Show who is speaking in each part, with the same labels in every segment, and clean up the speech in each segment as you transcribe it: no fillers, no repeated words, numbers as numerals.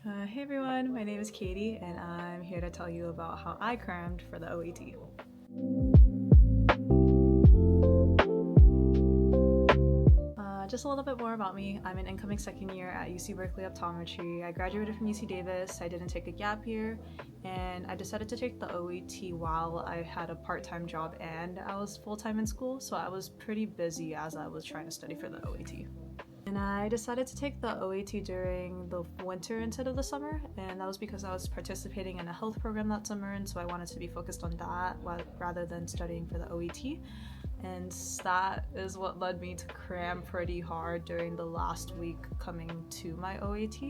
Speaker 1: Hey everyone, my name is Katie and I'm here to tell you about how I crammed for the OAT. Just a little bit more about me. I'm an incoming second year at UC Berkeley Optometry. I graduated from UC Davis. I didn't take a gap year and I decided to take the OAT while I had a part-time job and I was full-time in school, so I was pretty busy as I was trying to study for the OAT. And I decided to take the OAT during the winter instead of the summer, and that was because I was participating in a health program that summer, and so I wanted to be focused on that rather than studying for the OAT. And that is what led me to cram pretty hard during the last week coming to my OAT.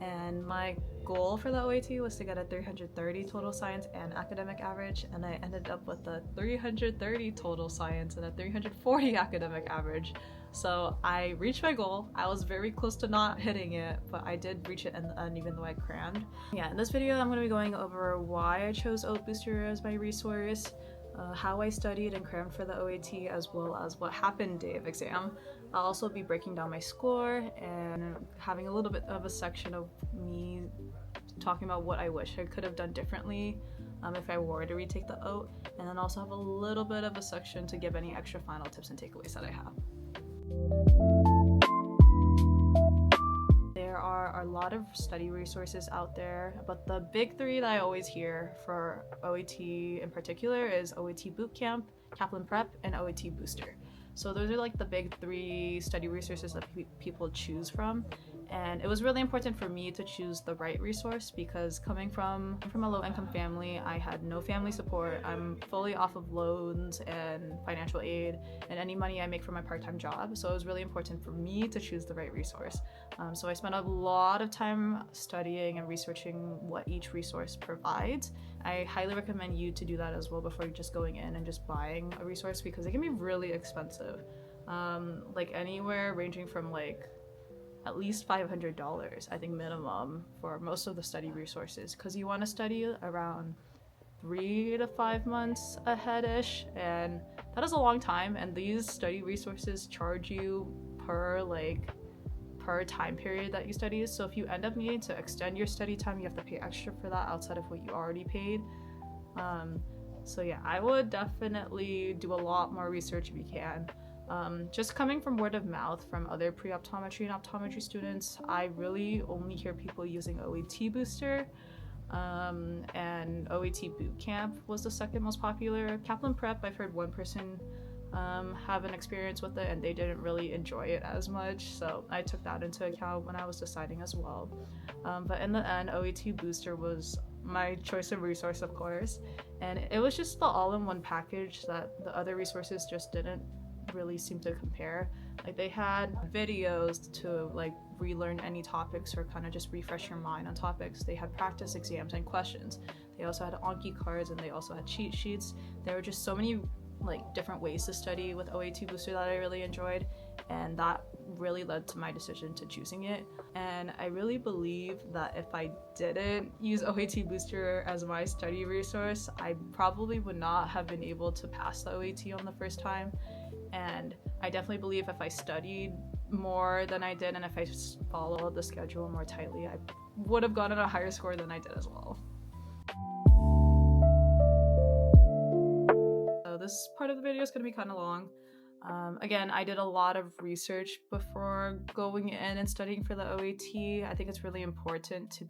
Speaker 1: And my goal for the OAT was to get a 330 total science and academic average, and I ended up with a 330 total science and a 340 academic average. So I reached my goal. I was very close to not hitting it, but I did reach it in the end even though I crammed. Yeah, in this video I'm going to be going over why I chose OATBooster as my resource, how I studied and crammed for the OAT, as well as what happened day of exam. I'll also be breaking down my score and having a little bit of a section of me talking about what I wish I could have done differently if I were to retake the OAT, and then also have a little bit of a section to give any extra final tips and takeaways that I have. There are a lot of study resources out there, but the big three that I always hear for OAT in particular is OAT Bootcamp, Kaplan Prep, and OAT Booster. So those are like the big three study resources that people choose from. And it was really important for me to choose the right resource because coming from a low-income family, I had no family support. I'm fully off of loans and financial aid and any money I make from my part-time job. So it was really important for me to choose the right resource. So I spent a lot of time studying and researching what each resource provides. I highly recommend you to do that as well before just going in and just buying a resource because it can be really expensive. Like anywhere ranging from like at least $500, I think minimum, for most of the study resources, because you want to study around 3 to 5 months ahead-ish, and that is a long time, and these study resources charge you per time period that you study. So if you end up needing to extend your study time, you have to pay extra for that outside of what you already paid. So yeah, I would definitely do a lot more research if you can. Just coming from word of mouth from other pre-optometry and optometry students, I really only hear people using OAT Booster, and OAT Bootcamp was the second most popular. Kaplan Prep, I've heard one person have an experience with it and they didn't really enjoy it as much, so I took that into account when I was deciding as well. But in the end, OAT Booster was my choice of resource, of course, and it was just the all-in-one package that the other resources just didn't really seem to compare. Like they had videos to like relearn any topics or kind of just refresh your mind on topics. They had practice exams and questions. They also had Anki cards and they also had cheat sheets. There were just so many like different ways to study with OAT Booster that I really enjoyed, and that really led to my decision to choosing it. And I really believe that if I didn't use OAT Booster as my study resource, I probably would not have been able to pass the OAT on the first time. And I definitely believe if I studied more than I did and if I followed the schedule more tightly, I would have gotten a higher score than I did as well. So this part of the video is going to be kind of long. Again, I did a lot of research before going in and studying for the OAT. I think it's really important to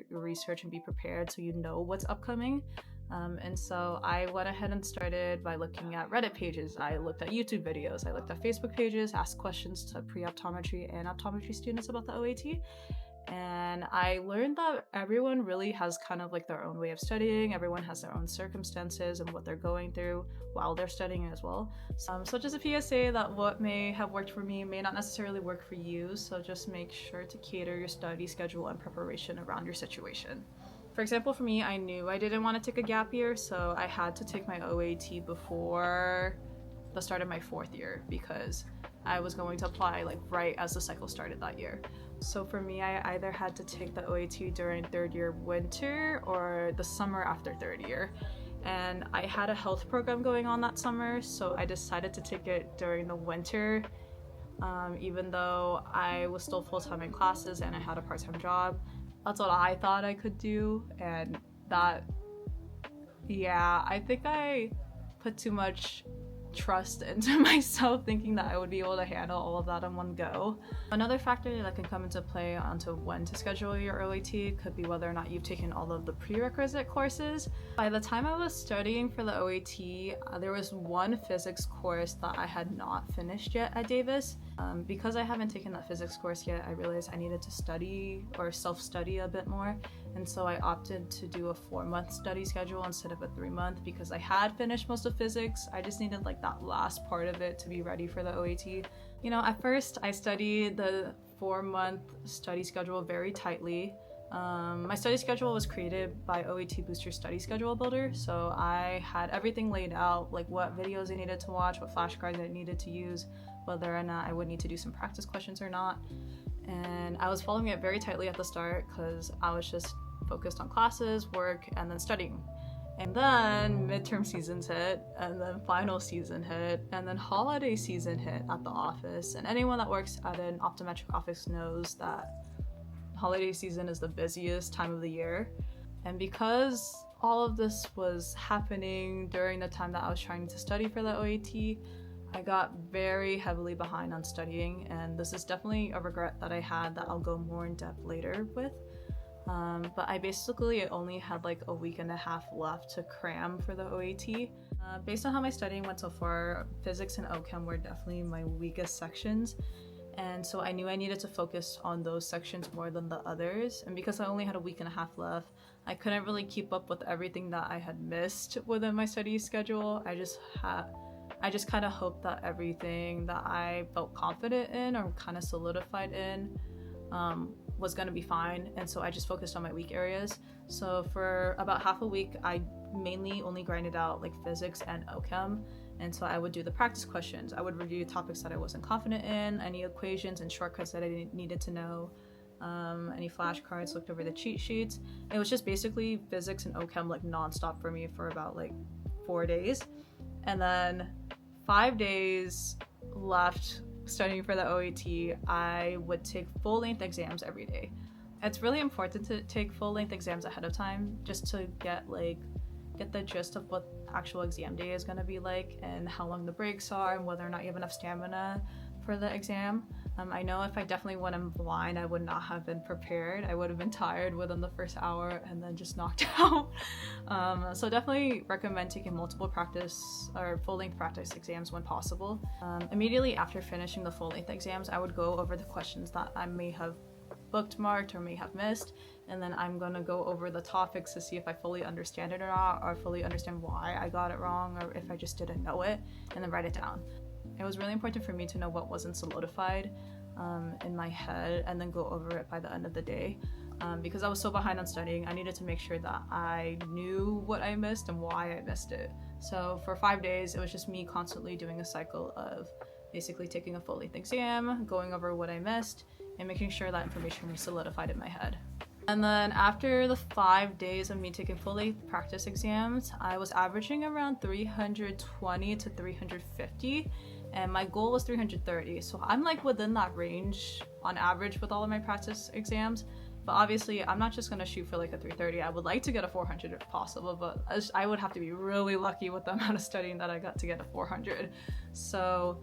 Speaker 1: research and be prepared so you know what's upcoming. And so I went ahead and started by looking at Reddit pages. I looked at YouTube videos. I looked at Facebook pages, asked questions to pre-optometry and optometry students about the OAT. And I learned that everyone really has kind of like their own way of studying. Everyone has their own circumstances and what they're going through while they're studying as well. So just a PSA that what may have worked for me may not necessarily work for you. So just make sure to cater your study schedule and preparation around your situation. For example, for me, I knew I didn't want to take a gap year, so I had to take my OAT before the start of my 4th year because I was going to apply like right as the cycle started that year. So for me, I either had to take the OAT during 3rd year winter or the summer after 3rd year. And I had a health program going on that summer, so I decided to take it during the winter even though I was still full-time in classes and I had a part-time job. That's what I thought I could do, and that, yeah, I think I put too much trust into myself thinking that I would be able to handle all of that in one go. Another factor that can come into play onto when to schedule your OAT could be whether or not you've taken all of the prerequisite courses. By the time I was studying for the OAT, there was one physics course that I had not finished yet at Davis. Because I haven't taken that physics course yet, I realized I needed to study or self-study a bit more, and so I opted to do a 4-month study schedule instead of a 3-month because I had finished most of physics. I just needed like that last part of it to be ready for the OAT. You know, at first I studied the 4-month study schedule very tightly. My study schedule was created by OAT Booster Study Schedule Builder, so I had everything laid out, like what videos I needed to watch, what flashcards I needed to use, whether or not I would need to do some practice questions or not. And I was following it very tightly at the start because I was just focused on classes, work, and then studying. And then midterm seasons hit, and then final season hit, and then holiday season hit at the office. And anyone that works at an optometric office knows that holiday season is the busiest time of the year. And because all of this was happening during the time that I was trying to study for the OAT, I got very heavily behind on studying, and this is definitely a regret that I had that I'll go more in depth later with. But I basically only had like a week and a half left to cram for the OAT. Based on how my studying went so far, physics and OChem were definitely my weakest sections, and so I knew I needed to focus on those sections more than the others. And because I only had a week and a half left, I couldn't really keep up with everything that I had missed within my study schedule. I just kind of hoped that everything that I felt confident in or kind of solidified in was going to be fine, and so I just focused on my weak areas. So for about half a week, I mainly only grinded out like physics and OChem, and so I would do the practice questions. I would review topics that I wasn't confident in, any equations and shortcuts that I needed to know, any flashcards, looked over the cheat sheets. It was just basically physics and OChem like nonstop for me for about like 4 days, and then 5 days left studying for the OAT, I would take full-length exams every day. It's really important to take full-length exams ahead of time just to get the gist of what actual exam day is going to be like and how long the breaks are and whether or not you have enough stamina for the exam. I know if I definitely went in blind, I would not have been prepared. I would have been tired within the first hour and then just knocked out. So definitely recommend taking multiple practice or full-length practice exams when possible. Immediately after finishing the full-length exams, I would go over the questions that I may have bookmarked or may have missed, and then I'm going to go over the topics to see if I fully understand it or not, or fully understand why I got it wrong, or if I just didn't know it, and then write it down. It was really important for me to know what wasn't solidified in my head and then go over it by the end of the day. Because I was so behind on studying, I needed to make sure that I knew what I missed and why I missed it. So for 5 days, it was just me constantly doing a cycle of basically taking a full-length exam, going over what I missed, and making sure that information was solidified in my head. And then after the 5 days of me taking full-length practice exams, I was averaging around 320 to 350. And my goal was 330, so I'm like within that range on average with all of my practice exams. But obviously I'm not just gonna shoot for like a 330. I would like to get a 400 if possible, but I would have to be really lucky with the amount of studying that I got to get a 400. So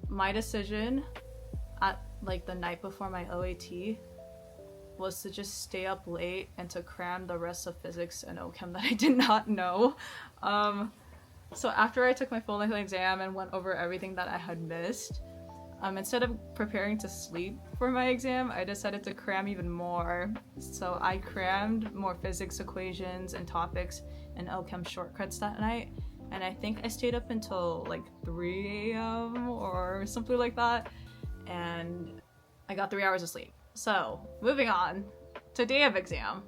Speaker 1: my decision at like the night before my OAT was to just stay up late and to cram the rest of physics and OChem that I did not know. So after I took my full-length exam and went over everything that I had missed, instead of preparing to sleep for my exam, I decided to cram even more. So I crammed more physics equations and topics and OChem shortcuts that night, and I think I stayed up until like 3 a.m. or something like that, and I got 3 hours of sleep. So moving on to day of exam.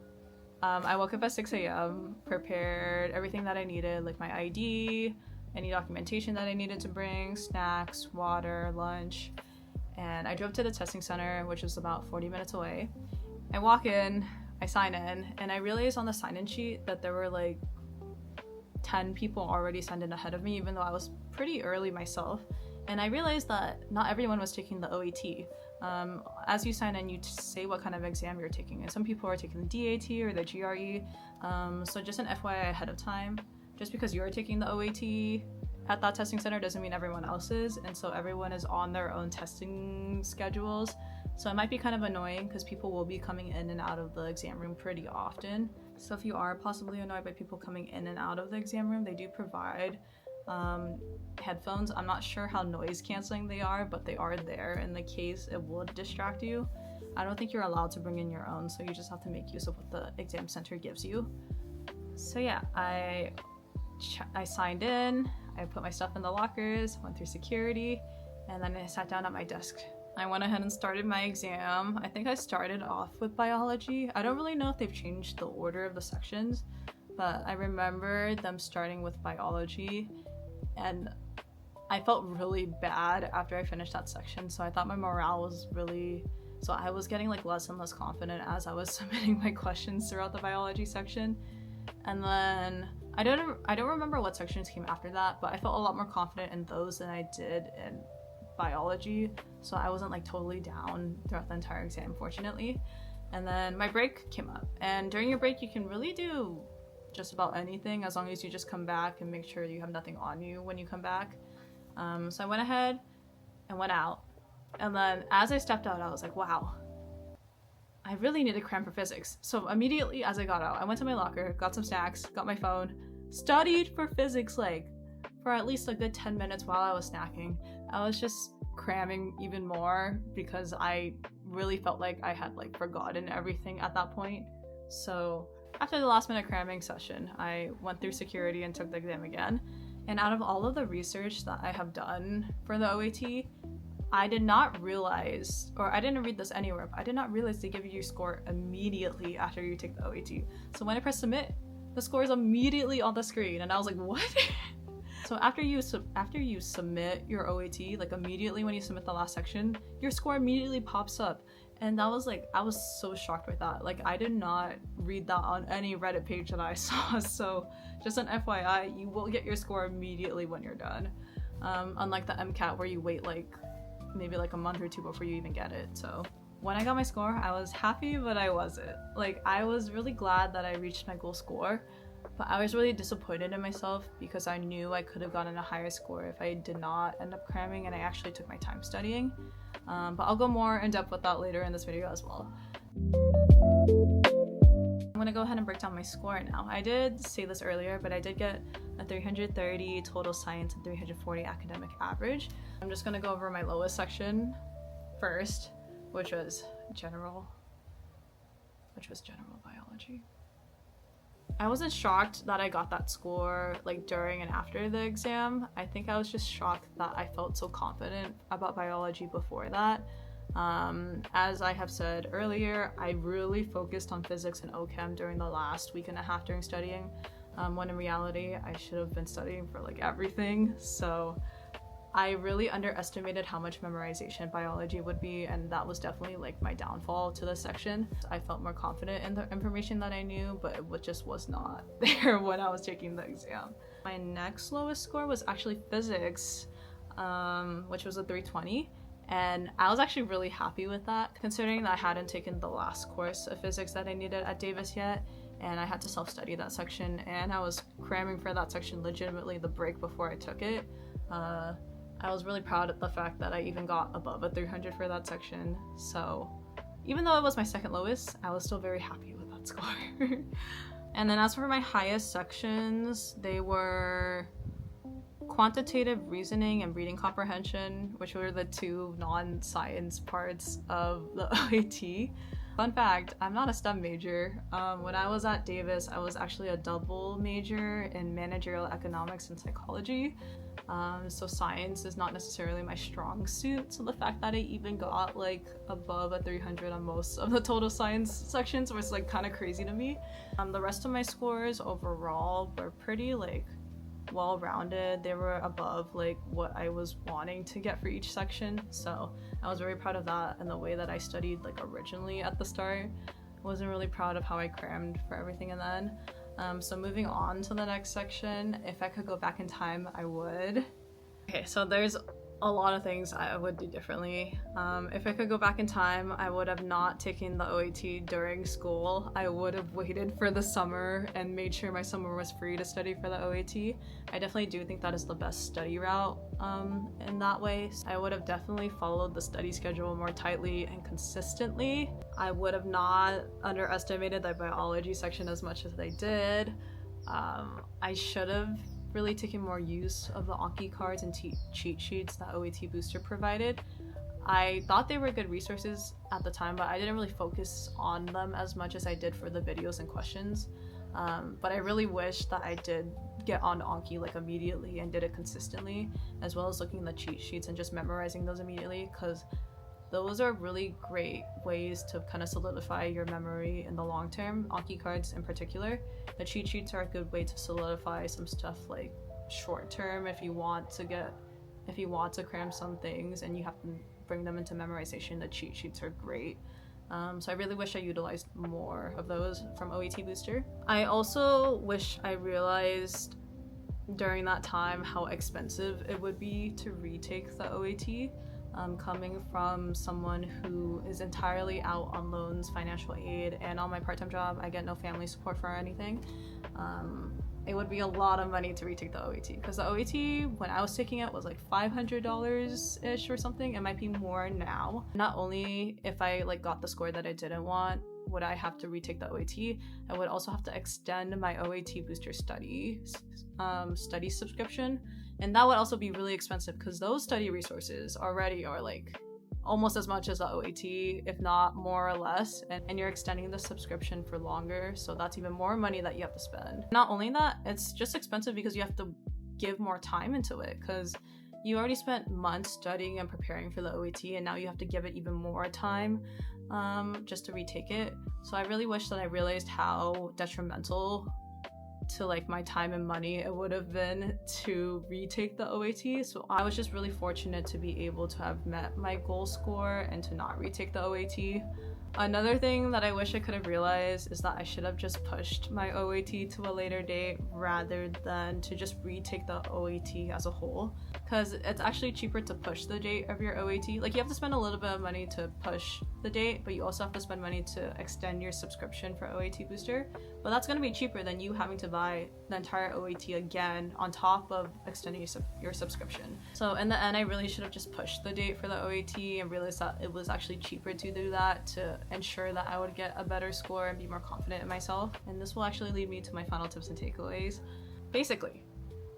Speaker 1: I woke up at 6 a.m., prepared everything that I needed, like my ID, any documentation that I needed to bring, snacks, water, lunch, and I drove to the testing center, which was about 40 minutes away. I walk in, I sign in, and I realized on the sign-in sheet that there were like 10 people already signed in ahead of me, even though I was pretty early myself. And I realized that not everyone was taking the OAT. As you sign in, you say what kind of exam you're taking, and some people are taking the DAT or the GRE. So just an FYI ahead of time, just because you're taking the OAT at that testing center doesn't mean everyone else is, and so everyone is on their own testing schedules. So it might be kind of annoying because people will be coming in and out of the exam room pretty often. So if you are possibly annoyed by people coming in and out of the exam room, they do provide headphones. I'm not sure how noise canceling they are, but they are there in the case it would distract you. I don't think you're allowed to bring in your own, so you just have to make use of what the exam center gives you. So yeah, I signed in, I put my stuff in the lockers, went through security, and then I sat down at my desk. I went ahead and started my exam. I think I started off with biology. I don't really know if they've changed the order of the sections, but I remember them starting with biology, and I felt really bad after I finished that section, so I thought my morale was really... So I was getting like less and less confident as I was submitting my questions throughout the biology section. And then I don't remember what sections came after that, but I felt a lot more confident in those than I did in biology, so I wasn't like totally down throughout the entire exam, fortunately. And then my break came up, and during your break you can really do just about anything as long as you just come back and make sure you have nothing on you when you come back. So I went ahead and went out, and then as I stepped out I was like, wow, I really need to cram for physics. So immediately as I got out, I went to my locker, got some snacks, got my phone, studied for physics like for at least a good 10 minutes while I was snacking. I was just cramming even more because I really felt like I had like forgotten everything at that point. So after the last minute cramming session, I went through security and took the exam again. And out of all of the research that I have done for the OAT, I did not realize, or I didn't read this anywhere, but I did not realize they give you your score immediately after you take the OAT. So when I press submit, the score is immediately on the screen, and I was like, what? So after you submit your OAT, like immediately when you submit the last section, your score immediately pops up. And that was like, I was so shocked with that. Like, I did not read that on any Reddit page that I saw. So just an FYI, you will get your score immediately when you're done. Unlike the MCAT where you wait like maybe like a month or two before you even get it. So when I got my score, I was happy, but I wasn't. Like, I was really glad that I reached my goal score, but I was really disappointed in myself because I knew I could have gotten a higher score if I did not end up cramming and I actually took my time studying. But I'll go more in depth with that later in this video as well. I'm gonna go ahead and break down my score now. I did say this earlier, but I did get a 330 total science and 340 academic average. I'm just gonna go over my lowest section first, which was general biology. I wasn't shocked that I got that score like during and after the exam. I think I was just shocked that I felt so confident about biology before that. As I have said earlier, I really focused on physics and OChem during the last week and a half during studying, when in reality I should have been studying for like everything. So I really underestimated how much memorization biology would be, and that was definitely like my downfall to this section. I felt more confident in the information that I knew, but it just was not there when I was taking the exam. My next lowest score was actually physics, which was a 320. And I was actually really happy with that, considering that I hadn't taken the last course of physics that I needed at Davis yet, and I had to self-study that section, and I was cramming for that section legitimately the break before I took it. I was really proud of the fact that I even got above a 300 for that section, so even though it was my second lowest, I was still very happy with that score. And then as for my highest sections, they were quantitative reasoning and reading comprehension, which were the two non-science parts of the OAT. Fun fact, I'm not a STEM major. When I was at Davis, I was actually a double major in managerial economics and psychology. So science is not necessarily my strong suit, so the fact that I even got like above a 300 on most of the total science sections was like kind of crazy to me. The rest of my scores overall were pretty like well-rounded. They were above like what I was wanting to get for each section, so I was very proud of that. And the way that I studied like originally at the start, I wasn't really proud of how I crammed for everything. And then so moving on to the next section, if I could go back in time, I would. Okay, so there's A lot of things I would do differently. If I could go back in time, I would have not taken the OAT during school. I would have waited for the summer and made sure my summer was free to study for the OAT. I definitely do think that is the best study route in that way. I would have definitely followed the study schedule more tightly and consistently. I would have not underestimated the biology section as much as I did. I should have really taking more use of the Anki cards and cheat sheets that OAT Booster provided. I thought they were good resources at the time, but I didn't really focus on them as much as I did for the videos and questions. But I really wish that I did get on Anki like immediately and did it consistently, as well as looking at the cheat sheets and just memorizing those immediately, because those are really great ways to kind of solidify your memory in the long term. Anki cards in particular. The cheat sheets are a good way to solidify some stuff like short term if you want to cram some things and you have to bring them into memorization. The cheat sheets are great. So I really wish I utilized more of those from OAT Booster. I also wish I realized during that time how expensive it would be to retake the OAT. Coming from someone who is entirely out on loans, financial aid, and on my part-time job, I get no family support for anything. It would be a lot of money to retake the OAT, because the OAT, when I was taking it, was like $500-ish or something. It might be more now. Not only if I got the score that I didn't want, would I have to retake the OAT, I would also have to extend my OAT Booster study subscription. And that would also be really expensive, because those study resources already are almost as much as the OAT, if not more or less, and you're extending the subscription for longer, so that's even more money that you have to spend. Not only that, it's just expensive because you have to give more time into it, because you already spent months studying and preparing for the OAT, and now you have to give it even more time just to retake it. So I really wish that I realized how detrimental to my time and money it would have been to retake the OAT. So I was just really fortunate to be able to have met my goal score and to not retake the OAT. Another thing that I wish I could have realized is that I should have just pushed my OAT to a later date rather than to just retake the OAT as a whole, because it's actually cheaper to push the date of your OAT. You have to spend a little bit of money to push the date, but you also have to spend money to extend your subscription for OAT Booster, but that's going to be cheaper than you having to buy the entire OAT again on top of extending your subscription. So in the end, I really should have just pushed the date for the OAT and realized that it was actually cheaper to do that to ensure that I would get a better score and be more confident in myself. And this will actually lead me to my final tips and takeaways. Basically,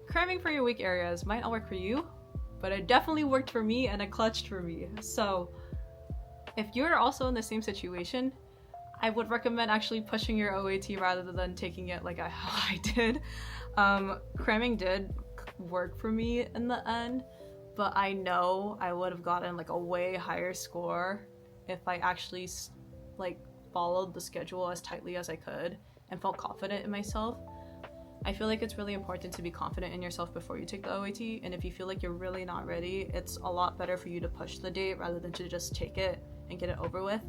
Speaker 1: cramming for your weak areas might not work for you, but it definitely worked for me and it clutched for me. So if you're also in the same situation, I would recommend actually pushing your OAT rather than taking it how I did. Cramming did work for me in the end, but I know I would have gotten a way higher score if I actually followed the schedule as tightly as I could and felt confident in myself. I feel like it's really important to be confident in yourself before you take the OAT, and if you feel like you're really not ready, it's a lot better for you to push the date rather than to just take it and get it over with.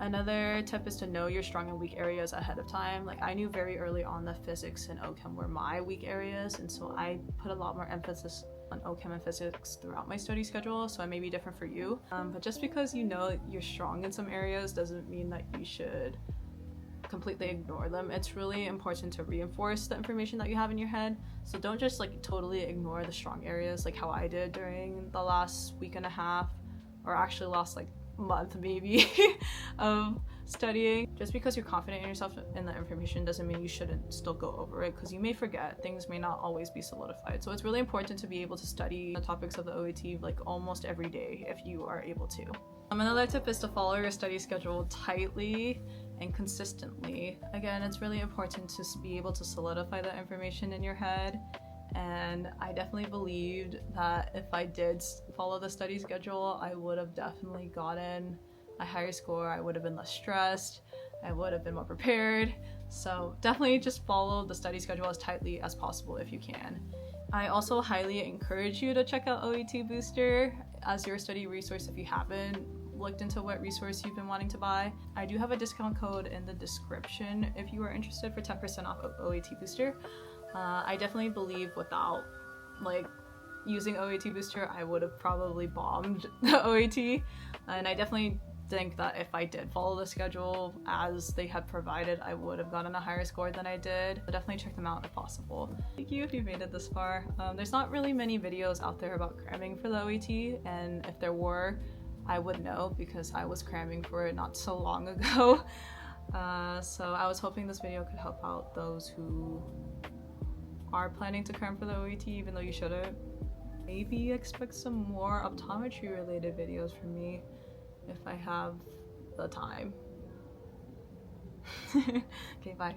Speaker 1: Another tip is to know your strong and weak areas ahead of time. I knew very early on that physics and OChem were my weak areas, and so I put a lot more emphasis on OChem and physics throughout my study schedule, so it may be different for you. But just because you know you're strong in some areas doesn't mean that you should completely ignore them. It's really important to reinforce the information that you have in your head, so don't just totally ignore the strong areas how I did during the last week and a half, or actually last month maybe of studying. Just because you're confident in yourself and the information doesn't mean you shouldn't still go over it, because you may forget. Things may not always be solidified, so it's really important to be able to study the topics of the OAT almost every day if you are able to. Another tip is to follow your study schedule tightly and consistently. Again, it's really important to be able to solidify the information in your head, and I definitely believed that if I did follow the study schedule, I would have definitely gotten a higher score. I would have been less stressed, I would have been more prepared. So definitely just follow the study schedule as tightly as possible if you can. I also highly encourage you to check out OAT Booster as your study resource if you haven't looked into what resource you've been wanting to buy. I do have a discount code in the description if you are interested for 10% off of OAT Booster. I definitely believe without using OAT Booster, I would have probably bombed the OAT, and I definitely think that if I did follow the schedule as they had provided, I would have gotten a higher score than I did. So definitely check them out if possible. Thank you if you've made it this far. There's not really many videos out there about cramming for the OAT, and if there were, I would know because I was cramming for it not so long ago. So I was hoping this video could help out those who are planning to cram for the OAT even though you shouldn't. Maybe expect some more optometry related videos from me if I have the time. Okay, bye.